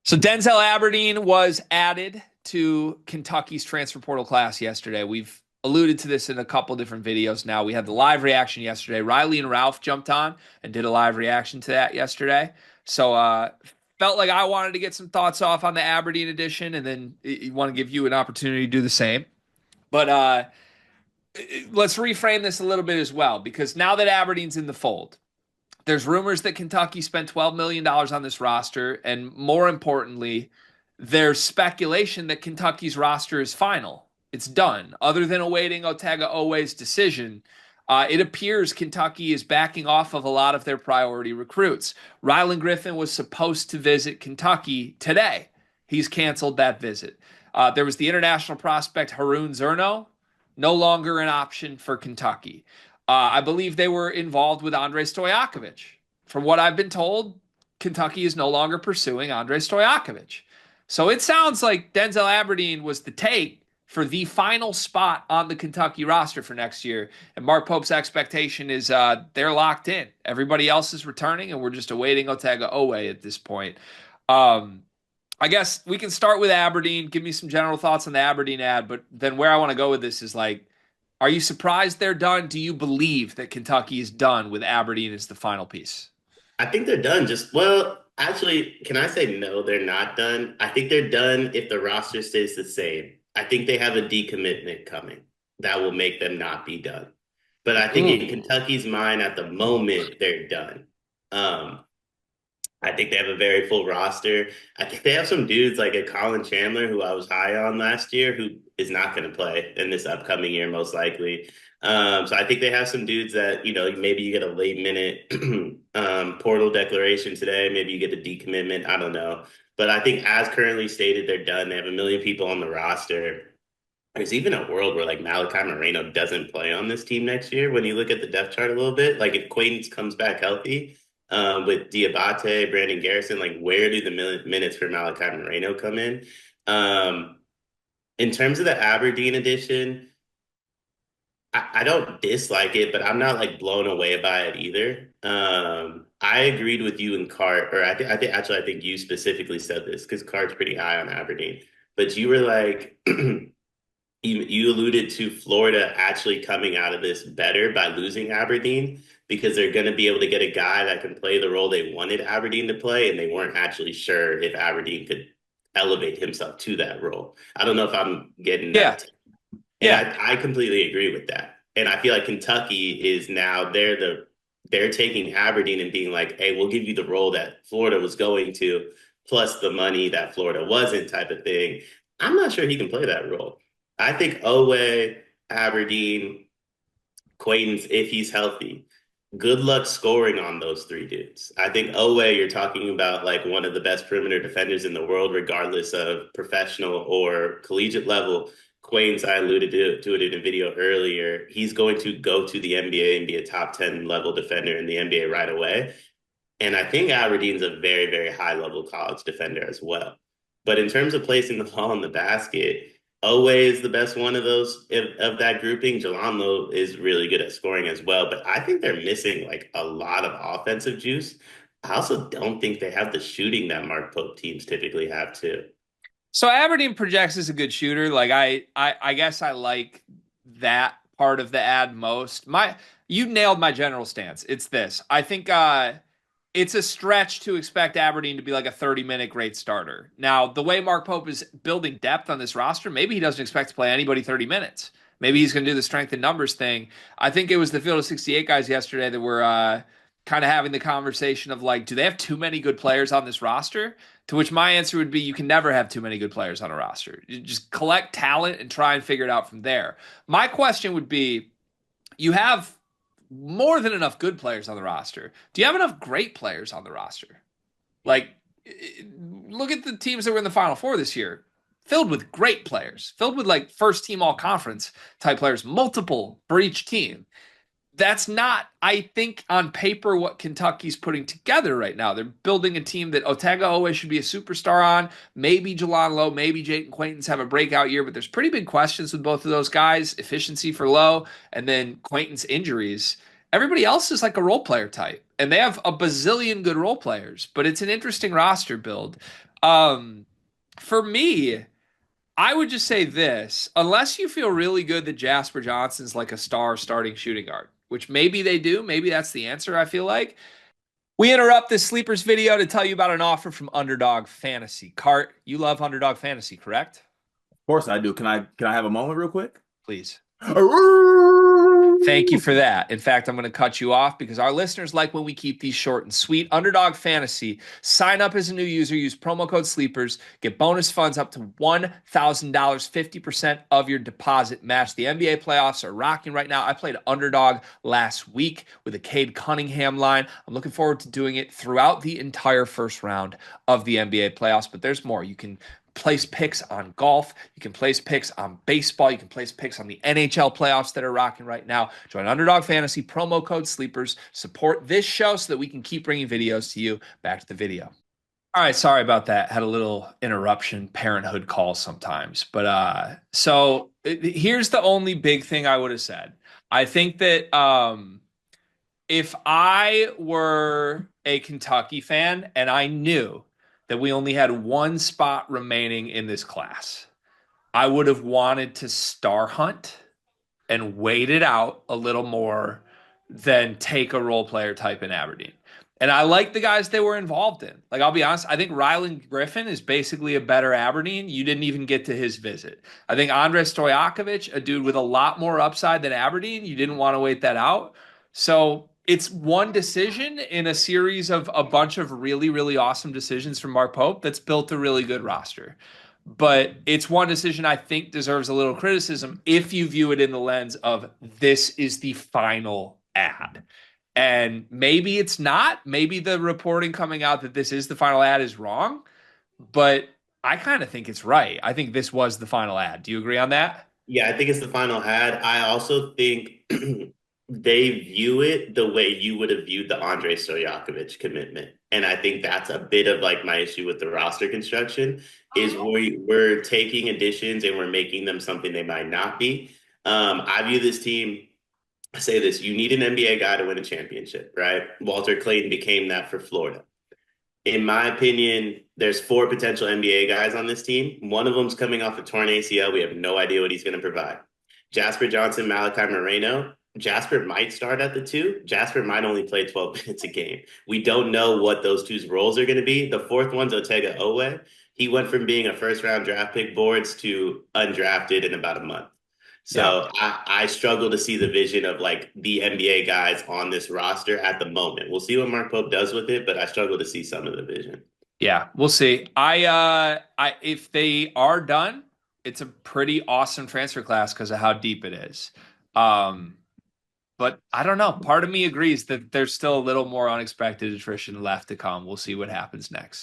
So Denzel Aberdeen was added to Kentucky's transfer portal class yesterday. We've alluded to this in a couple different videos now. We had the live reaction yesterday. Riley and Ralph jumped on and did a live reaction to that yesterday. So felt like I wanted to get some thoughts off on the Aberdeen edition, and then want to give you an opportunity to do the same. But let's reframe this a little bit as well, because now that Aberdeen's in the fold, there's rumors that Kentucky spent $12 million on this roster. And more importantly, there's speculation that Kentucky's roster is final. It's done. Other than awaiting Otega Owe's decision, it appears Kentucky is backing off of a lot of their priority recruits. Rylan Griffin was supposed to visit Kentucky today. He's canceled that visit. There was the international prospect Haroon Zerno, no longer an option for Kentucky. I believe they were involved with Andrei Stojakovic. From what I've been told, Kentucky is no longer pursuing Andrei Stojakovic. So it sounds like Denzel Aberdeen was the take for the final spot on the Kentucky roster for next year. And Mark Pope's expectation is they're locked in. Everybody else is returning, and we're just awaiting Otega Owe at this point. I guess we can start with Aberdeen. Give me some general thoughts on the Aberdeen ad, but then where I want to go with this is like, are you surprised they're done? Do you believe that Kentucky is done with Aberdeen as the final piece? I think they're done. Actually, can I say no, they're not done? I think they're done if the roster stays the same. I think they have a decommitment coming that will make them not be done. But I think in Ooh. Kentucky's mind at the moment, they're done. Um, I think they have a very full roster. I think they have some dudes like a Colin Chandler, who I was high on last year, who is not going to play in this upcoming year, most likely. So I think they have some dudes that, maybe you get a late minute portal declaration today. Maybe you get a decommitment. I don't know. But I think as currently stated, they're done. They have a million people on the roster. There's even a world where like Malachi Moreno doesn't play on this team next year when you look at the depth chart a little bit. Like if Quaintance comes back healthy, with Diabate, Brandon Garrison, like where do the minutes for Malachi Moreno come in? Um, in terms of the Aberdeen edition, I don't dislike it, but I'm not like blown away by it either. I agreed with you and Cart, or I think you specifically said this because Cart's pretty high on Aberdeen, but you were like, you alluded to Florida actually coming out of this better by losing Aberdeen because they're going to be able to get a guy that can play the role they wanted Aberdeen to play, and they weren't actually sure if Aberdeen could elevate himself to that role. I don't know if I'm getting Yeah, that. And yeah. I completely agree with that. And I feel like Kentucky is now they're taking Aberdeen and being like, hey, we'll give you the role that Florida was going to, plus the money that Florida wasn't, type of thing. I'm not sure he can play that role. I think Owe, Aberdeen, Quaintance, if he's healthy, good luck scoring on those three dudes. I think Owe, you're talking about like one of the best perimeter defenders in the world, regardless of professional or collegiate level. Quaintance, I alluded to it in a video earlier. He's going to go to the NBA and be a top 10 level defender in the NBA right away. And I think Aberdeen's a very, very high level college defender as well. But in terms of placing the ball in the basket, Owe is the best one of those of that grouping. Jalanlo is really good at scoring as well, but I think they're missing like a lot of offensive juice. I also don't think they have the shooting that Mark Pope teams typically have too. So Aberdeen projects as a good shooter. Like I guess I like that part of the ad most. You nailed my general stance. It's this. I think it's a stretch to expect Aberdeen to be like a 30-minute great starter. Now, the way Mark Pope is building depth on this roster, maybe he doesn't expect to play anybody 30 minutes. Maybe he's going to do the strength in numbers thing. I think it was the Field of 68 guys yesterday that were kind of having the conversation of like, do they have too many good players on this roster? To which my answer would be, you can never have too many good players on a roster. You just collect talent and try and figure it out from there. My question would be, you have more than enough good players on the roster. Do you have enough great players on the roster? Like, look at the teams that were in the Final Four this year, filled with great players, filled with like first team all conference type players, multiple for each team. That's not, I think, on paper what Kentucky's putting together right now. They're building a team that Otega always should be a superstar on. Maybe Jalon Lowe, maybe Jayden Quaintance have a breakout year, but there's pretty big questions with both of those guys. Efficiency for Lowe, and then Quaintance injuries. Everybody else is like a role player type, and they have a bazillion good role players, but it's an interesting roster build. Um, for me, I would just say this, unless you feel really good that Jasper Johnson's like a star starting shooting guard, which maybe they do, maybe that's the answer, I feel like. We interrupt this sleepers video to tell you about an offer from Underdog Fantasy. Cart, you love Underdog Fantasy, correct? Of course I do. Can I have a moment real quick? Please. Thank you for that. In fact, I'm going to cut you off because our listeners like when we keep these short and sweet. Underdog Fantasy. Sign up as a new user. Use promo code SLEEPERS. Get bonus funds up to $1,000, 50% of your deposit match. The NBA playoffs are rocking right now. I played Underdog last week with a Cade Cunningham line. I'm looking forward to doing it throughout the entire first round of the NBA playoffs, but there's more. You can place picks on golf. You can place picks on baseball. You can place picks on the NHL playoffs that are rocking right now. Join Underdog Fantasy, promo code SLEEPERS. Support this show so that we can keep bringing videos to you. Back to the video. All right, sorry about that. Had a little interruption, parenthood calls sometimes. But here's the only big thing I would have said. I think that if I were a Kentucky fan and I knew that we only had one spot remaining in this class, I would have wanted to star hunt and wait it out a little more than take a role player type in Aberdeen. And I like the guys they were involved in. Like, I'll be honest, I think Rylan Griffin is basically a better Aberdeen. You didn't even get to his visit. I think Andres Stojakovic, a dude with a lot more upside than Aberdeen, you didn't want to wait that out. So it's one decision in a series of a bunch of really, really awesome decisions from Mark Pope that's built a really good roster. But it's one decision I think deserves a little criticism if you view it in the lens of this is the final ad. And maybe it's not. Maybe the reporting coming out that this is the final ad is wrong, but I kind of think it's right. I think this was the final ad. Do you agree on that? Yeah, I think it's the final ad. I also think they view it the way you would have viewed the Andrei Stojakovic commitment. And I think that's a bit of like my issue with the roster construction is we're taking additions and we're making them something they might not be. I view this team, I say this, you need an NBA guy to win a championship, right? Walter Clayton became that for Florida. In my opinion, there's four potential NBA guys on this team. One of them's coming off a torn ACL. We have no idea what he's going to provide. Jasper Johnson, Malachi Moreno. Jasper might start at the two. Jasper might only play 12 minutes a game. We don't know what those two's roles are going to be. The fourth one's Otega Owe. He went from being a first round draft pick boards to undrafted in about a month. Yeah. So I struggle to see the vision of like the NBA guys on this roster at the moment. We'll see what Mark Pope does with it, but I struggle to see some of the vision. Yeah, we'll see. I if they are done, it's a pretty awesome transfer class because of how deep it is. Um, but I don't know. Part of me agrees that there's still a little more unexpected attrition left to come. We'll see what happens next.